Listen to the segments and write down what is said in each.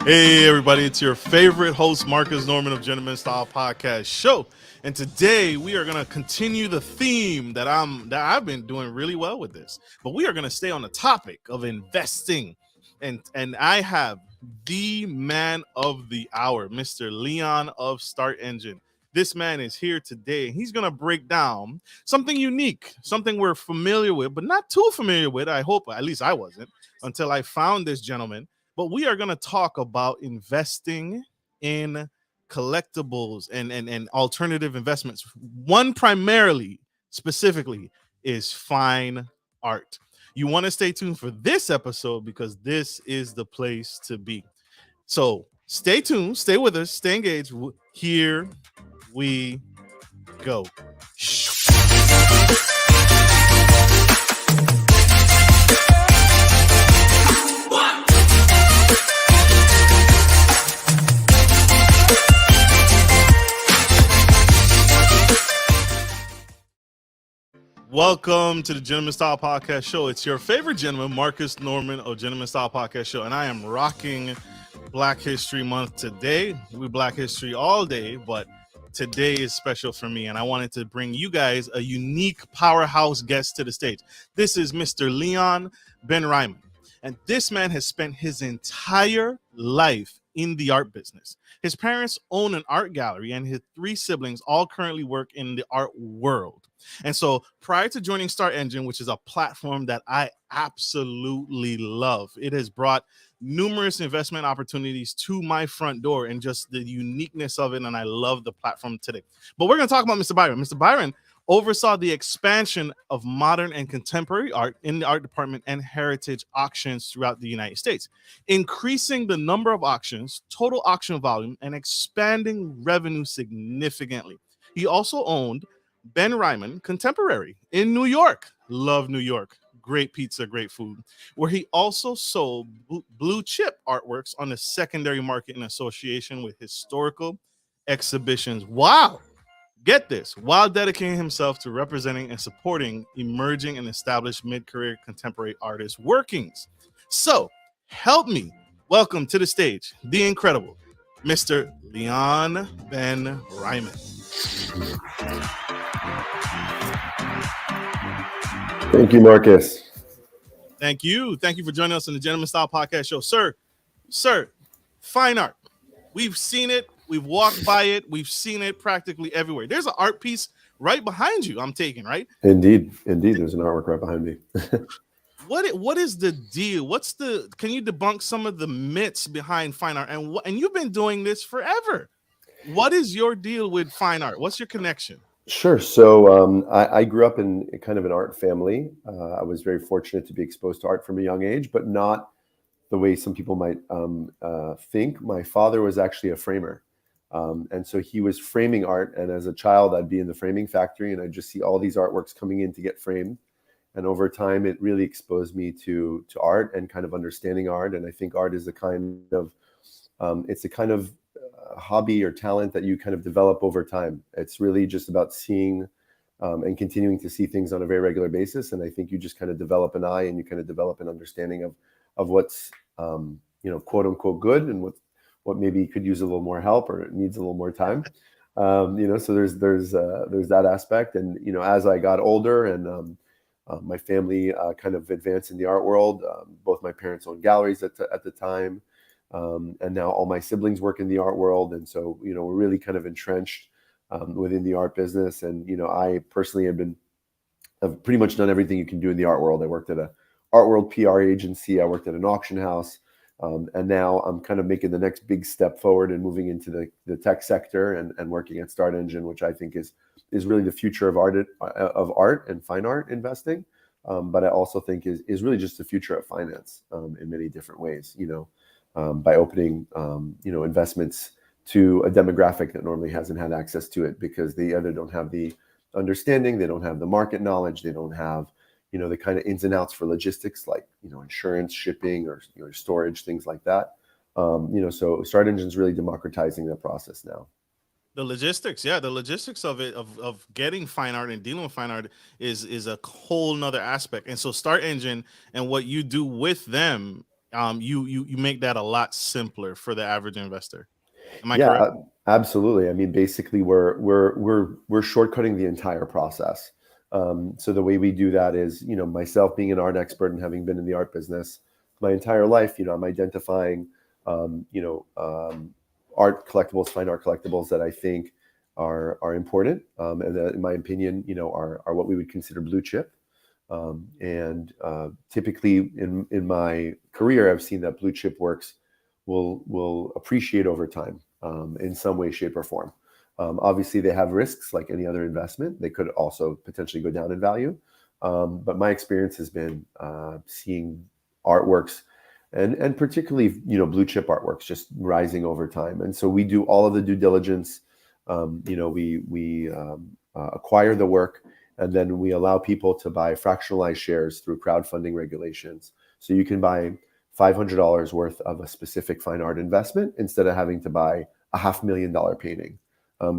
Hey everybody, it's your favorite host Marcus Norman of Gentleman Style Podcast Show. And today we are going to continue the theme that I've been doing really well with this. But we are going to stay on the topic of investing. And I have the man of the hour, Mr. Leon of StartEngine. This man is here today. He's going to break down something unique, something we're familiar with, but not too familiar with. I hope, at least I wasn't, until I found this gentleman. But we are going to talk about investing in collectibles and alternative investments. One primarily, specifically, is fine art. You want to stay tuned for this episode because this is the place to be. So stay tuned, stay with us, stay engaged. Here we go. Welcome to the Gentleman Style Podcast Show. It's your favorite gentleman, Marcus Norman of Gentleman Style Podcast Show, and I am rocking Black History Month today. We Black History all day, but today is special for me, and I wanted to bring you guys a unique powerhouse guest to the stage. This is Mr. Leon Benrimon, and this man has spent his entire life in the art business. His parents own an art gallery, and his three siblings all currently work in the art world. And so prior to joining StartEngine, which is a platform that I absolutely love, it has brought numerous investment opportunities to my front door and just the uniqueness of it. And I love the platform today. But we're going to talk about Mr. Byron. Mr. Byron oversaw the expansion of modern and contemporary art in the art department and heritage auctions throughout the United States, increasing the number of auctions, total auction volume, and expanding revenue significantly. He also owned Benrimon Contemporary in New York. Love New York. Great pizza, great food. Where he also sold blue chip artworks on the secondary market in association with historical exhibitions. Wow. Get this. While dedicating himself to representing and supporting emerging and established mid-career contemporary artists' workings. So, help me welcome to the stage the incredible Mr. Leon Benrimon. Thank you, Marcus. Thank you. Thank you for joining us on the Gentleman Style Podcast Show. Sir, fine art. We've seen it. We've walked by it. We've seen it practically everywhere. There's an art piece right behind you, I'm taking, right? Indeed. There's an artwork right behind me. What is the deal? Can you debunk some of the myths behind fine art? And you've been doing this forever. What is your deal with fine art? What's your connection? Sure. So I grew up in kind of an art family. I was very fortunate to be exposed to art from a young age, but not the way some people might think. My father was actually a framer. And so he was framing art. And as a child, I'd be in the framing factory and I'd just see all these artworks coming in to get framed. And over time, it really exposed me to art and kind of understanding art. And I think art is a kind of hobby or talent that you kind of develop over time. It's really just about seeing and continuing to see things on a very regular basis. And I think you just kind of develop an eye and you kind of develop an understanding of what's, quote unquote good and what maybe could use a little more help or it needs a little more time. So there's that aspect. And, as I got older and my family kind of advanced in the art world, both my parents owned galleries at the time. And now all my siblings work in the art world. And so, we're really kind of entrenched within the art business. And, I personally have pretty much done everything you can do in the art world. I worked at a art world PR agency. I worked at an auction house. And now I'm kind of making the next big step forward and moving into the tech sector and working at StartEngine, which I think is really the future of art and fine art investing. But I also think is really just the future of finance in many different ways, by opening, investments to a demographic that normally hasn't had access to it because they either don't have the understanding, they don't have the market knowledge, they don't have, the kind of ins and outs for logistics like, insurance, shipping, or storage, things like that. So StartEngine is really democratizing that process now. The logistics of it, of getting fine art and dealing with fine art is a whole nother aspect. And so StartEngine and what you do with them you make that a lot simpler for the average investor. Am I Yeah, correct? absolutely. I mean, basically, we're shortcutting the entire process. So the way we do that is, myself being an art expert and having been in the art business my entire life, I'm identifying, um, you know, um, art collectibles, fine art collectibles that I think are important, and that, in my opinion, are what we would consider blue chip. And typically, in my career, I've seen that blue chip works will appreciate over time, in some way, shape, or form. Obviously, they have risks like any other investment. They could also potentially go down in value. But my experience has been seeing artworks, and particularly, blue chip artworks, just rising over time. And so we do all of the due diligence. We acquire the work, and then we allow people to buy fractionalized shares through crowdfunding regulations. So you can buy $500 worth of a specific fine art investment instead of having to buy a $500,000 painting.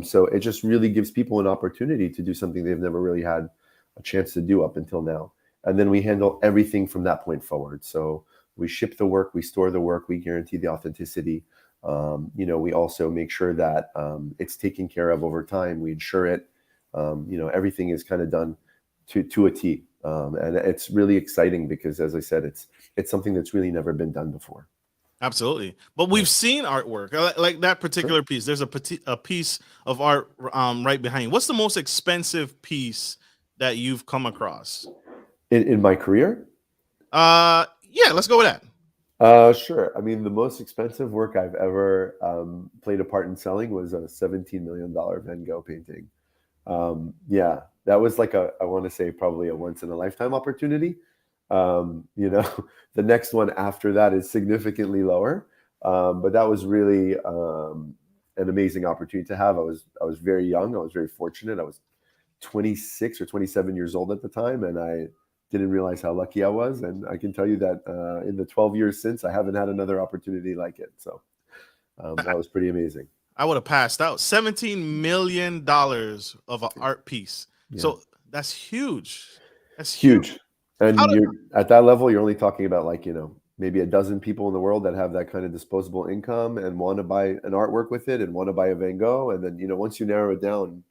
So it just really gives people an opportunity to do something they've never really had a chance to do up until now. And then we handle everything from that point forward. So we ship the work, we store the work, we guarantee the authenticity. We also make sure that it's taken care of over time. We insure it. Everything is kind of done to a T. And it's really exciting because, as I said, it's something that's really never been done before. Absolutely. But we've seen artwork like that particular Sure. piece. There's a piece of art right behind you. What's the most expensive piece that you've come across? In my career, Yeah, let's go with that. sure. I mean, the most expensive work I've ever played a part in selling was a $17 million Van Gogh painting. Yeah, that was like I want to say probably a once in a lifetime opportunity. Um, you know, the next one after that is significantly lower. But that was really an amazing opportunity to have. I was very young. I was very fortunate. I was 26 or 27 years old at the time, and I didn't realize how lucky I was. And I can tell you that in the 12 years since, I haven't had another opportunity like it. So that was pretty amazing. I would have passed out. $17 million of an art piece. Yeah. So that's huge. That's huge. Huge. How And do, you're at that level, you're only talking about, like, maybe a dozen people in the world that have that kind of disposable income and want to buy an artwork with it and want to buy a Van Gogh. And then, once you narrow it down,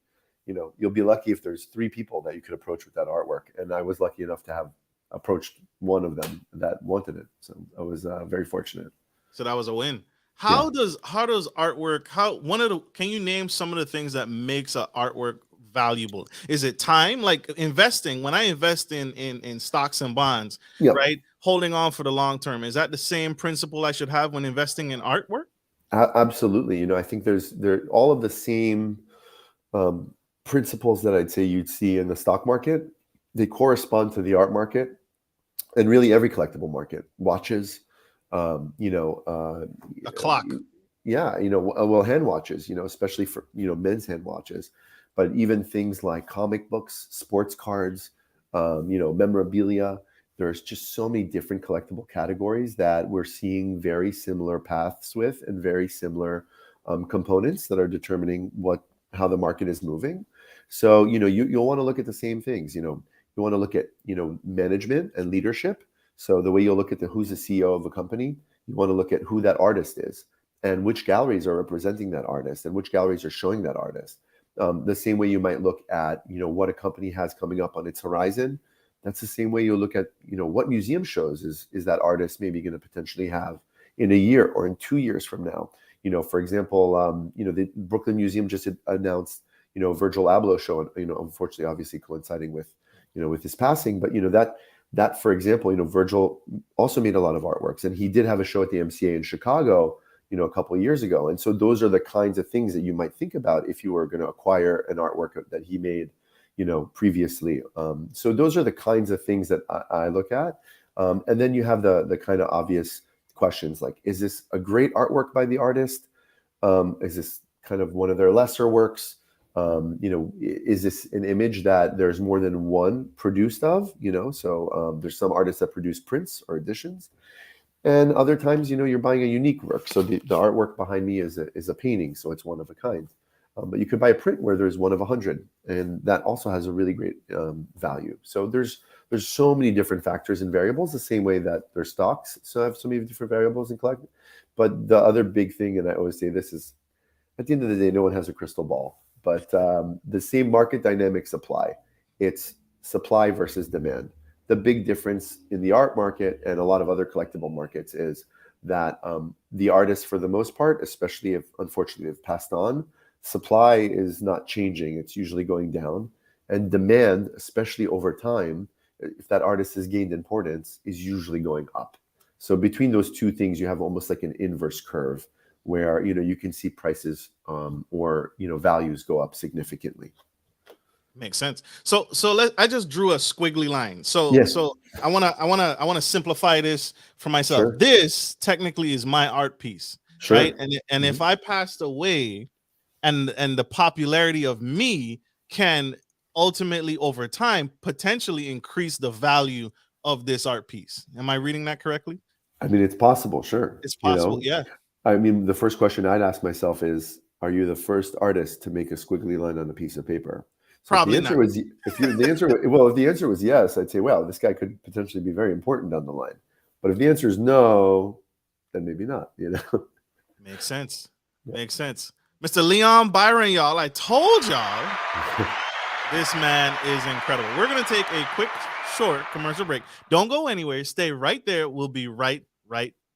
you'll be lucky if there's three people that you could approach with that artwork. And I was lucky enough to have approached one of them that wanted it. So I was very fortunate. so that was a win. Yeah. How does artwork can you name some of the things that makes an artwork valuable? Is it time? Like investing, when I invest in stocks and bonds, Yep. right? Holding on for the long term. Is that the same principle I should have when investing in artwork? Absolutely. I think there all of the same um, principles that I'd say you'd see in the stock market. They correspond to the art market and really every collectible market. Watches, um, you know, uh, A clock. yeah, well, hand watches, especially for men's hand watches, but even things like comic books, sports cards, memorabilia. There's just so many different collectible categories that we're seeing very similar paths with, and very similar components that are determining how the market is moving. So you'll want to look at the same things. You want to look at management and leadership. So the way you'll look at who's the CEO of a company, you want to look at who that artist is, and which galleries are representing that artist, and which galleries are showing that artist. The same way you might look at what a company has coming up on its horizon. That's the same way you'll look at what museum shows is that artist maybe going to potentially have in a year or in 2 years from now. For example, the Brooklyn Museum just announced Virgil Abloh show, unfortunately, obviously coinciding with his passing. But that for example, Virgil also made a lot of artworks, and he did have a show at the MCA in Chicago a couple of years ago. And so those are the kinds of things that you might think about if you were going to acquire an artwork that he made previously. So those are the kinds of things that I look at. And then you have the kind of obvious questions like, is this a great artwork by the artist? Is this kind of one of their lesser works? Is this an image that there's more than one produced of? So there's some artists that produce prints or editions, and other times, you're buying a unique work. So the artwork behind me is a painting, so it's one of a kind. But you could buy a print where there's one of 100, and that also has a really great value. So there's so many different factors and variables, the same way that their stocks so have so many different variables in collect. But the other big thing, and I always say this, is at the end of the day, no one has a crystal ball, but the same market dynamics apply. It's supply versus demand. The big difference in the art market and a lot of other collectible markets is that the artists, for the most part, especially if unfortunately they've passed on, supply is not changing. It's usually going down. And demand, especially over time, if that artist has gained importance, is usually going up. So between those two things, you have almost like an inverse curve where you can see prices or values go up significantly. Makes sense. So I just drew a squiggly line. So Yes. I wanna simplify this for myself. Sure. This technically is my art piece, Sure. right? And if I passed away, and the popularity of me can ultimately over time potentially increase the value of this art piece. Am I reading that correctly? I mean, it's possible. Sure. It's possible. Yeah. I mean, the first question I'd ask myself is, are you the first artist to make a squiggly line on a piece of paper? So Probably if the answer not. was if the answer was yes, I'd say, wow, this guy could potentially be very important down the line. But if the answer is no, then maybe not. Makes sense. Yeah. Makes sense. Mr. Leon Byron, y'all. I told y'all this man is incredible. We're gonna take a quick, short commercial break. Don't go anywhere. Stay right there. We'll be right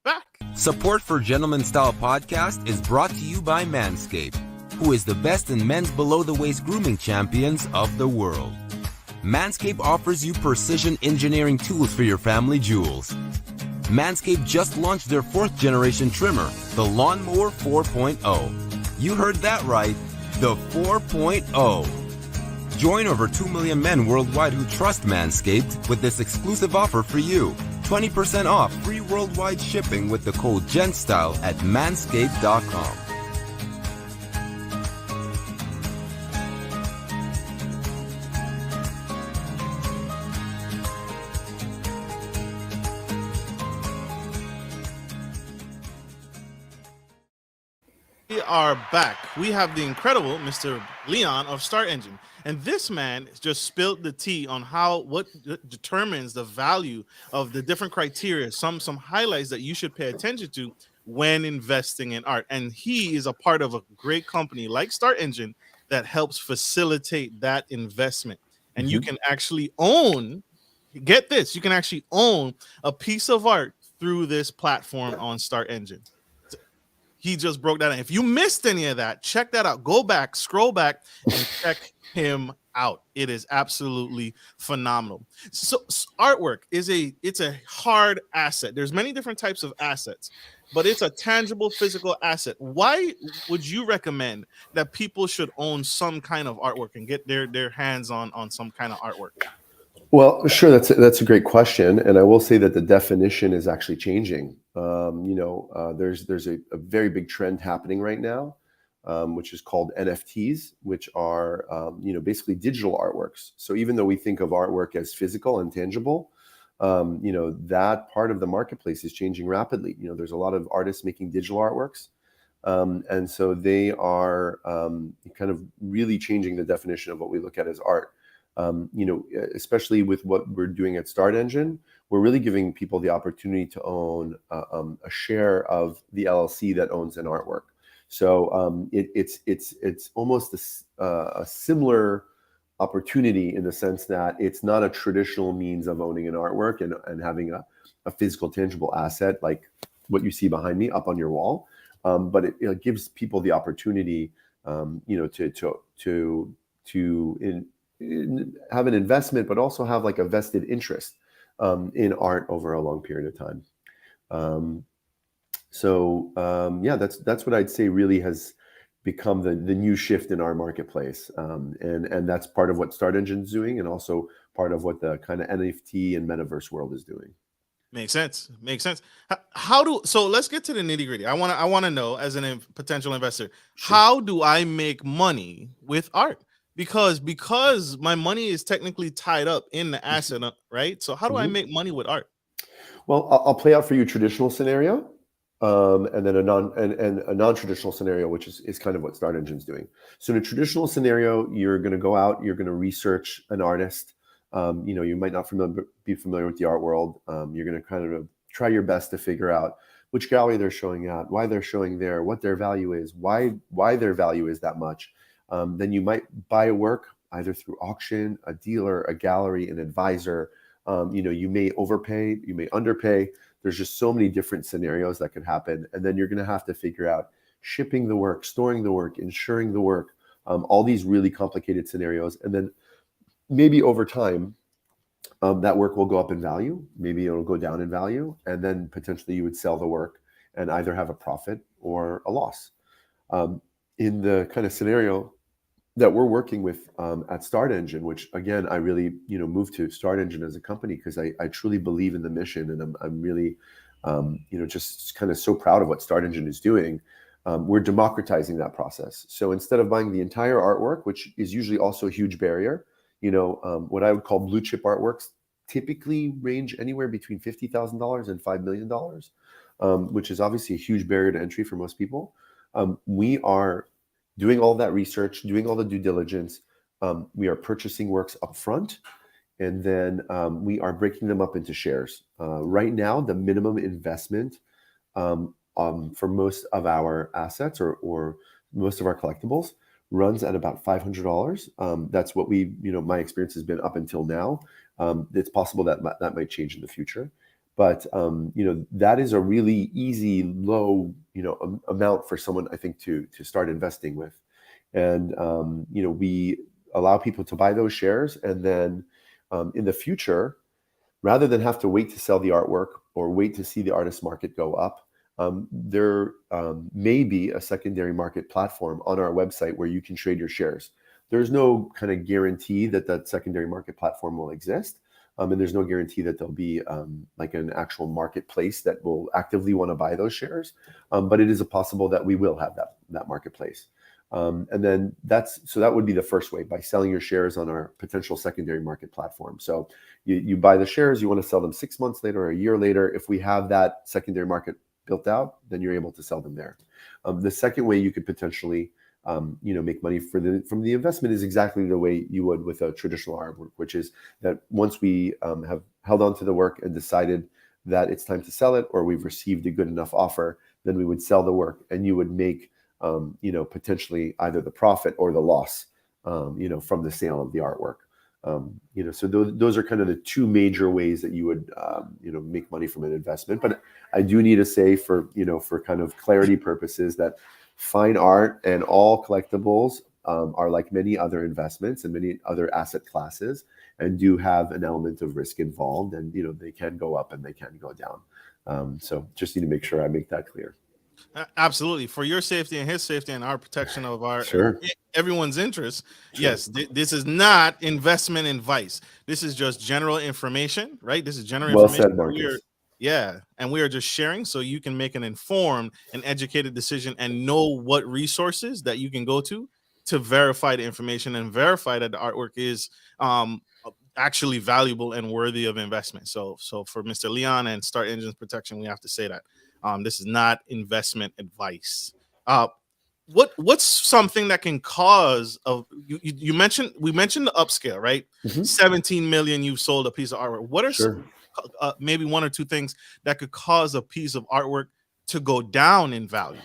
back. Support for Gentleman Style Podcast is brought to you by Manscaped, who is the best in men's below-the-waist grooming champions of the world. Manscaped offers you precision engineering tools for your family jewels. Manscaped just launched their 4th generation trimmer, the Lawnmower 4.0. You heard that right, the 4.0. Join over 2 million men worldwide who trust Manscaped with this exclusive offer for you. 20% off free worldwide shipping with the code GENSTYLE at manscaped.com. We are back. We have the incredible Mr. Leon of StartEngine. And this man just spilled the tea on what determines the value of the different criteria, some highlights that you should pay attention to when investing in art. And he is a part of a great company like StartEngine that helps facilitate that investment. And you can actually get this, you can actually own a piece of art through this platform on StartEngine. He just broke that down. If you missed any of that, check that out. Go back, scroll back, and check him out. It is absolutely phenomenal. So artwork it's a hard asset. There's many different types of assets, but it's a tangible physical asset. Why would you recommend that people should own some kind of artwork and get their hands on some kind of artwork? Well, sure. That's a great question, and I will say that the definition is actually changing. There's a very big trend happening right now, which is called NFTs, which are basically digital artworks. So even though we think of artwork as physical and tangible, that part of the marketplace is changing rapidly. There's a lot of artists making digital artworks, and so they are kind of really changing the definition of what we look at as art. Especially with what we're doing at StartEngine, we're really giving people the opportunity to own a share of the LLC that owns an artwork. So it's almost a similar opportunity in the sense that it's not a traditional means of owning an artwork and having a physical, tangible asset like what you see behind me up on your wall, but it gives people the opportunity, to have an investment, but also have like a vested interest in art over a long period of time. That's what I'd say really has become the new shift in our marketplace, and that's part of what StartEngine is doing, and also part of what the kind of NFT and metaverse world is doing. Makes sense. So let's get to the nitty gritty. I want to know, as a potential investor, Sure. How do I make money with art? Because my money is technically tied up in the asset, right? So how do I make money with art? Well, I'll play out for you a traditional scenario. and then a non-traditional scenario, which is kind of what StartEngine's doing. So in a traditional scenario, you're going to go out, you're going to research an artist. You might not be familiar with the art world. You're going to kind of try your best to figure out which gallery they're showing at, why they're showing there, what their value is, why their value is that much. Then you might buy a work either through auction, a dealer, a gallery, an advisor. You may overpay, you may underpay. There's just so many different scenarios that could happen. And then you're going to have to figure out shipping the work, storing the work, insuring the work, all these really complicated scenarios. And then maybe over time, that work will go up in value. Maybe it'll go down in value. And then potentially you would sell the work and either have a profit or a loss. In the kind of scenario that we're working with at StartEngine, which again, I really, moved to StartEngine as a company because I truly believe in the mission, and I'm really, just kind of so proud of what StartEngine is doing. We're democratizing that process. So instead of buying the entire artwork, which is usually also a huge barrier, what I would call blue chip artworks typically range anywhere between $50,000 and $5 million, which is obviously a huge barrier to entry for most people. We are doing all that research, doing all the due diligence. We are purchasing works up front, and then we are breaking them up into shares. Right now, the minimum investment for most of our assets or most of our collectibles runs at about $500. That's what my experience has been up until now. It's possible that that might change in the future. But that is a really easy, low, amount for someone, I think, to start investing with. And we allow people to buy those shares, and then in the future, rather than have to wait to sell the artwork or wait to see the artist market go up, there may be a secondary market platform on our website where you can trade your shares. There's no kind of guarantee that secondary market platform will exist. And there's no guarantee that there'll be like an actual marketplace that will actively want to buy those shares. But it is possible that we will have that marketplace. And then that would be the first way, by selling your shares on our potential secondary market platform. So you buy the shares, you want to sell them 6 months later or a year later. If we have that secondary market built out, then you're able to sell them there. The second way you could potentially make money from the investment is exactly the way you would with a traditional artwork, which is that once we have held on to the work and decided that it's time to sell it, or we've received a good enough offer, then we would sell the work, and you would make potentially either the profit or the loss from the sale of the artwork. So those are kind of the two major ways that you would make money from an investment. But I do need to say, for kind of clarity purposes, that fine art and all collectibles are like many other investments and many other asset classes, and do have an element of risk involved, and they can go up and they can go down. So just need to make sure I make that clear. Absolutely, for your safety and his safety and our protection of our everyone's interests. Sure. Yes, this is not investment advice. This is just general information, right? This is general information. Said, Marcus. And we are just sharing so you can make an informed and educated decision and know what resources that you can go to verify the information and verify that the artwork is actually valuable and worthy of investment. So for Mr. Leon and StartEngine's protection, we have to say that this is not investment advice. What's something that can cause we mentioned the upscale, right? Mm-hmm. 17 million, you've sold a piece of artwork. What are maybe one or two things that could cause a piece of artwork to go down in value?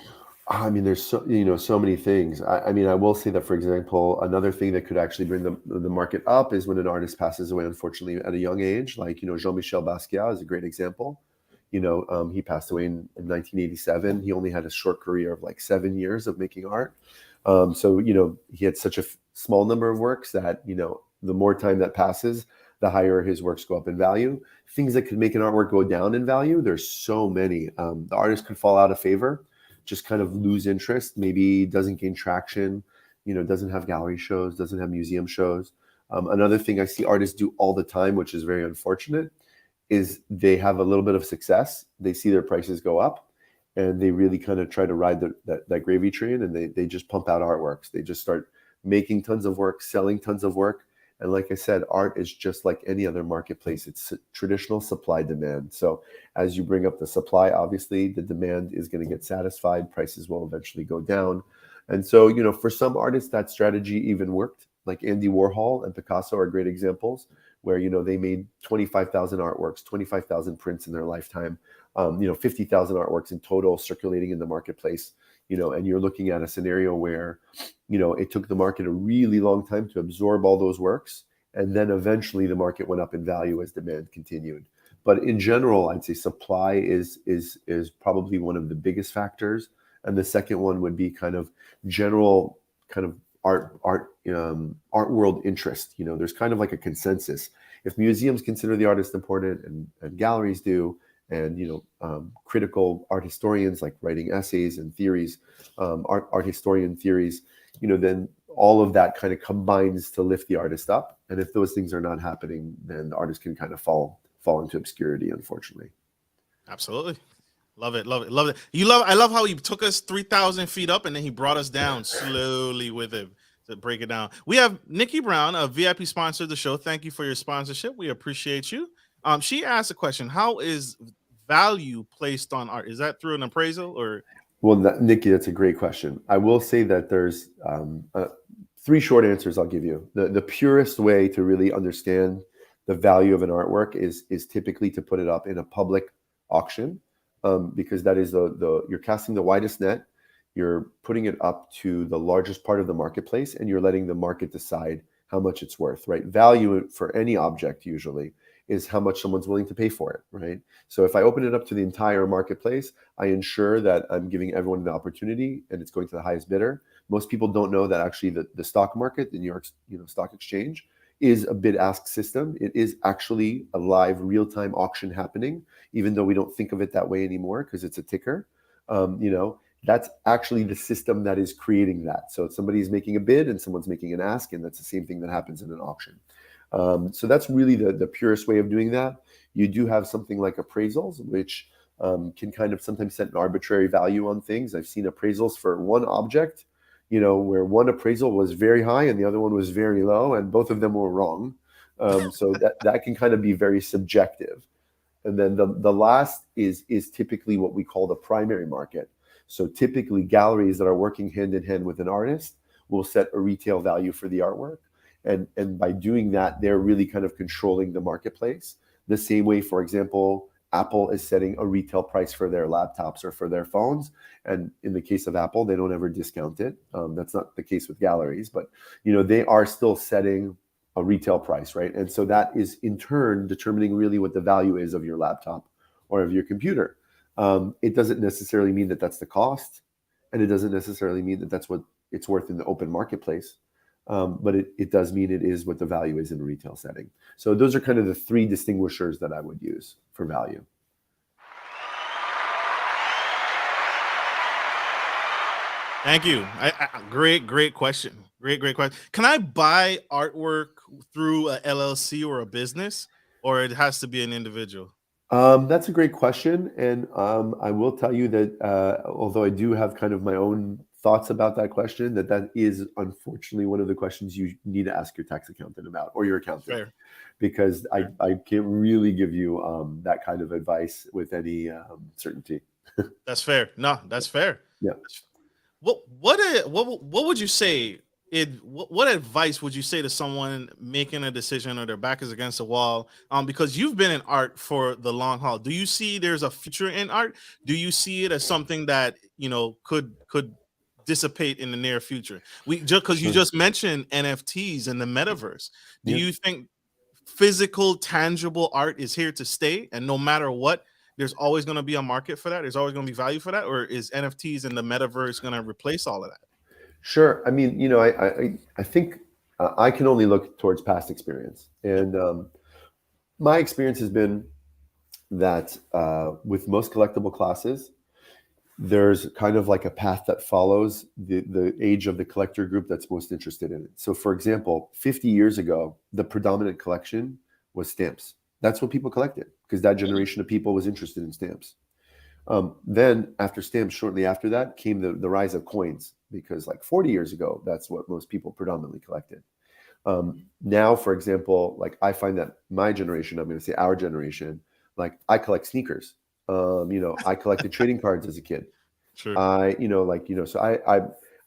I mean, there's so many things. I mean, I will say that, for example, another thing that could actually bring the market up is when an artist passes away, unfortunately, at a young age. Like, Jean-Michel Basquiat is a great example. He passed away in 1987. He only had a short career of like 7 years of making art. So he had such a small number of works that, the more time that passes, the higher his works go up in value. Things that could make an artwork go down in value, there's so many. The artist could fall out of favor, just kind of lose interest, maybe doesn't gain traction, doesn't have gallery shows, doesn't have museum shows. Another thing I see artists do all the time, which is very unfortunate, is they have a little bit of success. They see their prices go up, and they really kind of try to ride that gravy train, and they just pump out artworks. They just start making tons of work, selling tons of work, And like I said, art is just like any other marketplace. It's traditional supply demand. So as you bring up the supply, obviously the demand is going to get satisfied. Prices will eventually go down. And so, for some artists, that strategy even worked. Like Andy Warhol and Picasso are great examples where, they made 25,000 artworks, 25,000 prints in their lifetime, 50,000 artworks in total circulating in the marketplace, and you're looking at a scenario where, it took the market a really long time to absorb all those works. And then eventually the market went up in value as demand continued. But in general, I'd say supply is probably one of the biggest factors. And the second one would be kind of general kind of art world interest. There's kind of like a consensus. If museums consider the artist important and galleries do, and critical art historians like writing essays and theories, art historian theories, then all of that kind of combines to lift the artist up. And if those things are not happening, then the artist can kind of fall into obscurity, unfortunately. Absolutely. Love it. I love how he took us 3,000 feet up and then he brought us down slowly with it to break it down. We have Nikki Brown, a VIP sponsor of the show. Thank you for your sponsorship. We appreciate you. She asked a question: how is value placed on art? Is that through an appraisal or? Well, Nikki, that's a great question. I will say that there's 3 short answers I'll give you. The purest way to really understand the value of an artwork is typically to put it up in a public auction, because that is you're casting the widest net, you're putting it up to the largest part of the marketplace, and you're letting the market decide how much it's worth, right? Value for any object usually is how much someone's willing to pay for it, right? So if I open it up to the entire marketplace, I ensure that I'm giving everyone the opportunity and it's going to the highest bidder. Most people don't know that actually the stock market, the New York Stock Exchange, is a bid-ask system. It is actually a live real-time auction happening, even though we don't think of it that way anymore because it's a ticker. That's actually the system that is creating that. So somebody's making a bid and someone's making an ask, and that's the same thing that happens in an auction. So that's really the purest way of doing that. You do have something like appraisals, which can kind of sometimes set an arbitrary value on things. I've seen appraisals for one object, where one appraisal was very high and the other one was very low, and both of them were wrong. So that can kind of be very subjective. And then the last is typically what we call the primary market. So typically galleries that are working hand in hand with an artist will set a retail value for the artwork. And by doing that, they're really kind of controlling the marketplace. The same way, for example, Apple is setting a retail price for their laptops or for their phones. And in the case of Apple, they don't ever discount it. That's not the case with galleries, but they are still setting a retail price, right? And so that is in turn determining really what the value is of your laptop or of your computer. It doesn't necessarily mean that that's the cost, and it doesn't necessarily mean that that's what it's worth in the open marketplace. But it does mean it is what the value is in a retail setting. So those are kind of the 3 distinguishers that I would use for value. Thank you. Great question. Great question. Can I buy artwork through a LLC or a business, or it has to be an individual? That's a great question. And I will tell you that although I do have kind of my own thoughts about that question, that is unfortunately one of the questions you need to ask your tax accountant about, or your accountant. Fair. Because I can't really give you that kind of advice with any certainty. That's fair. No, that's fair. Yeah. What would you say? What advice would you say to someone making a decision or their back is against the wall? Because you've been in art for the long haul. Do you see there's a future in art? Do you see it as something that could dissipate in the near future? Because you just mentioned NFTs and the metaverse. Do you think physical, tangible art is here to stay, and no matter what, there's always going to be a market for that? There's always going to be value for that, or is NFTs and the metaverse going to replace all of that? Sure. I mean, I think I can only look towards past experience, and my experience has been that with most collectible classes, there's kind of like a path that follows the age of the collector group that's most interested in it. So, for example, 50 years ago, the predominant collection was stamps. That's what people collected because that generation of people was interested in stamps. Then after stamps, shortly after that came the rise of coins, because like 40 years ago, that's what most people predominantly collected. Now, for example, like I find that my generation, I'm going to say our generation, like I collect sneakers. I collected trading cards as a kid. Sure. So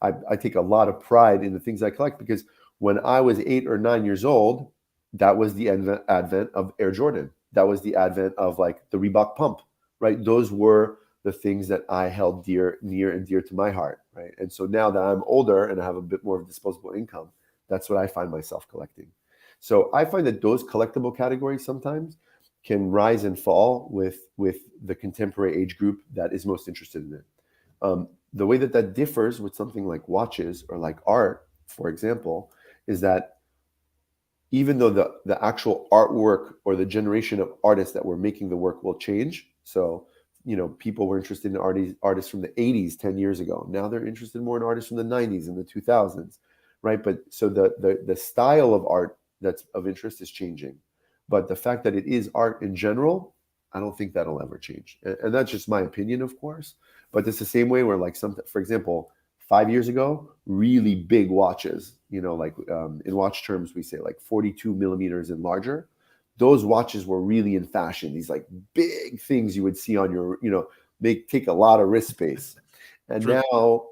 I take a lot of pride in the things I collect, because when I was 8 or 9 years old, that was the advent of Air Jordan. That was the advent of like the Reebok pump, right? Those were the things that I held near and dear to my heart, right? And so now that I'm older and I have a bit more of disposable income, that's what I find myself collecting. So I find that those collectible categories sometimes can rise and fall with the contemporary age group that is most interested in it. The way that differs with something like watches or like art, for example, is that even though the actual artwork or the generation of artists that were making the work will change. So, people were interested in artists from the 80s, 10 years ago. Now they're interested more in artists from the 90s and the 2000s, right? But so the style of art that's of interest is changing. But the fact that it is art in general, I don't think that'll ever change. And that's just my opinion, of course. But it's the same way where, like, for example, 5 years ago, really big watches, in watch terms, we say like 42 millimeters and larger. Those watches were really in fashion. These like big things you would see on your, take a lot of wrist space. And True. now,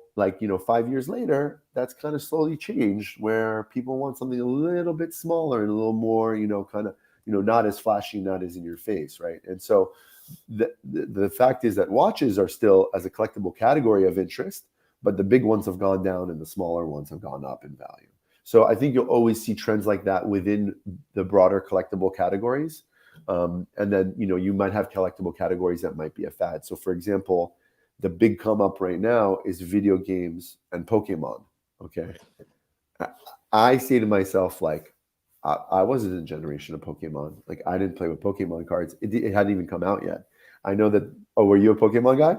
5 years later, that's kind of slowly changed, where people want something a little bit smaller and a little more, not as flashy, not as in your face, right? And so the fact is that watches are still, as a collectible category, of interest, but the big ones have gone down and the smaller ones have gone up in value. So I think you'll always see trends like that within the broader collectible categories. And then, you might have collectible categories that might be a fad. So for example, the big come up right now is video games and Pokemon. Okay. I say to myself, like, I wasn't a generation of Pokemon. Like, I didn't play with Pokemon cards. It hadn't even come out yet. I know that. Oh, were you a Pokemon guy?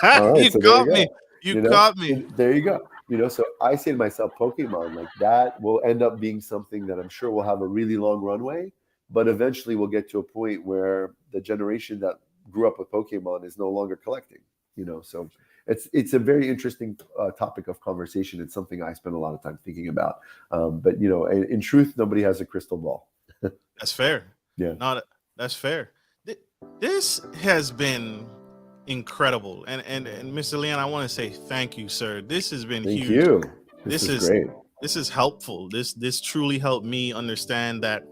All right, You so got me. You got me. There you go. So I say to myself, Pokemon, like, that will end up being something that I'm sure will have a really long runway, but eventually we'll get to a point where the generation that grew up with Pokemon is no longer collecting. So it's a very interesting topic of conversation. It's something I spend a lot of time thinking about. But in truth, nobody has a crystal ball. That's fair. Yeah. No, that's fair. This has been incredible, and Mr. Leon, I want to say thank you, sir. This has been Thank huge. you. This is great. This is helpful. This truly helped me understand that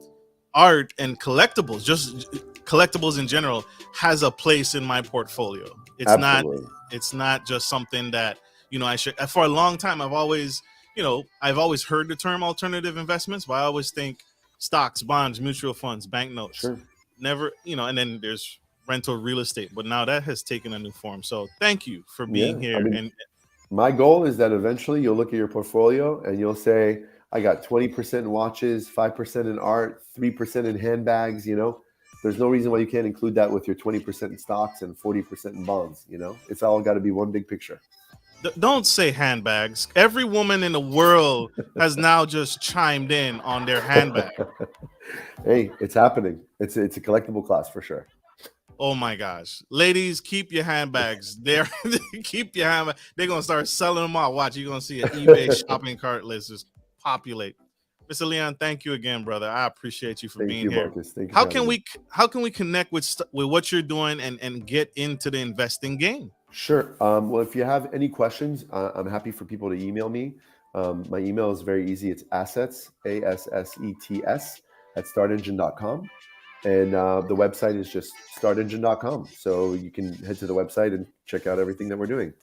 art and collectibles, just collectibles in general, has a place in my portfolio. Absolutely. It's not just something that I should. For a long time, I've always heard the term alternative investments, but I always think stocks, bonds, mutual funds, banknotes. Sure. Never, and then there's rental real estate, but now that has taken a new form. So thank you for being here. And my goal is that eventually you'll look at your portfolio and you'll say, I got 20% in watches, 5% in art, 3% in handbags. There's no reason why you can't include that with your 20% in stocks and 40% in bonds. It's all got to be one big picture. Don't say handbags. Every woman in the world has now just chimed in on their handbag. Hey, it's happening. It's a collectible class for sure. Oh my gosh, ladies, keep your handbags there. Keep your handbag. They're gonna start selling them out. Watch, you're gonna see an eBay shopping cart list just populate. Mr. Leon, thank you again, brother. I appreciate you for being here. Marcus. Thank you. How can we connect with what you're doing and get into the investing game? Sure. Well, if you have any questions, I'm happy for people to email me. My email is very easy. It's assets, ASSETS, at StartEngine.com. And the website is just StartEngine.com. So you can head to the website and check out everything that we're doing.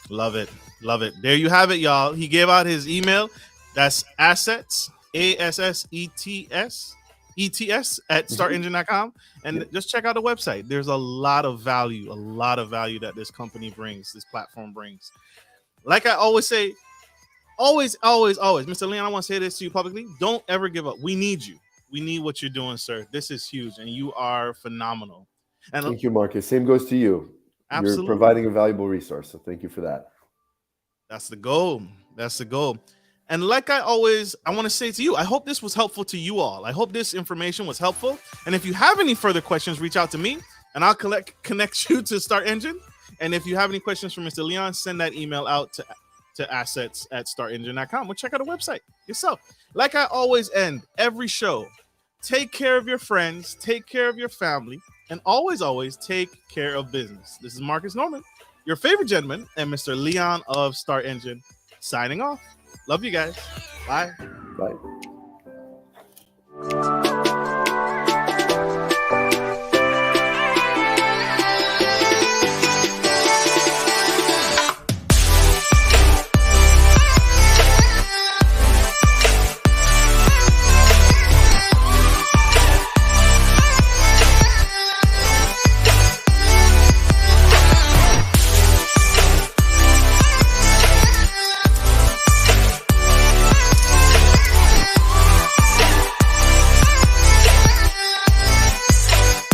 Love it. Love it. There you have it, y'all. He gave out his email. That's assets, ASSETS, at StartEngine.com. And just check out the website. There's a lot of value that this company brings, this platform brings. Like I always say, always, Mr. Leon, I want to say this to you publicly. Don't ever give up. We need you. We need what you're doing, sir. This is huge, and you are phenomenal. And thank you, Marcus. Same goes to you. Absolutely. You're providing a valuable resource, so thank you for that. That's the goal. That's the goal. And like I want to say to you, I hope this was helpful to you all. I hope this information was helpful. And if you have any further questions, reach out to me, and I'll connect you to StartEngine. And if you have any questions for Mr. Leon, send that email out to assets at StartEngine.com. Or check out the website yourself. Like I always end every show, take care of your friends, take care of your family, and always, always take care of business. This is Marcus Norman, your favorite gentleman, and Mr. Leon of StartEngine, signing off. Love you guys. Bye. Bye.